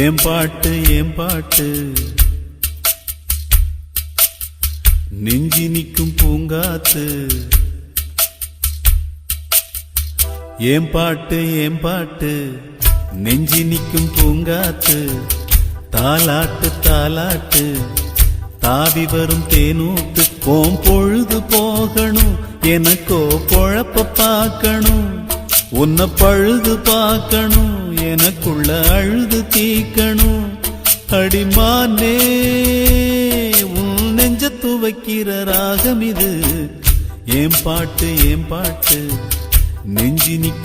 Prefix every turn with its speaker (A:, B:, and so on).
A: ஏன் பாட்டு நெஞ்சி நிற்கும் பூங்காத்து. ஏன் பாட்டு நெஞ்சி நிற்கும் பூங்காத்து. தாலாட்டு தாவி வரும் தேனூத்து. போம் பொழுது போகணும், எனக்கோ பொழப்ப பார்க்கணும். உன்னை பழுது பார்க்கணும், எனக்குள்ள அழுது தீக்கணும். அடிமானே உன் நெஞ்ச துவைக்கிற ராகம் இது. ஏன் பாட்டு நெஞ்சி நிற்கும்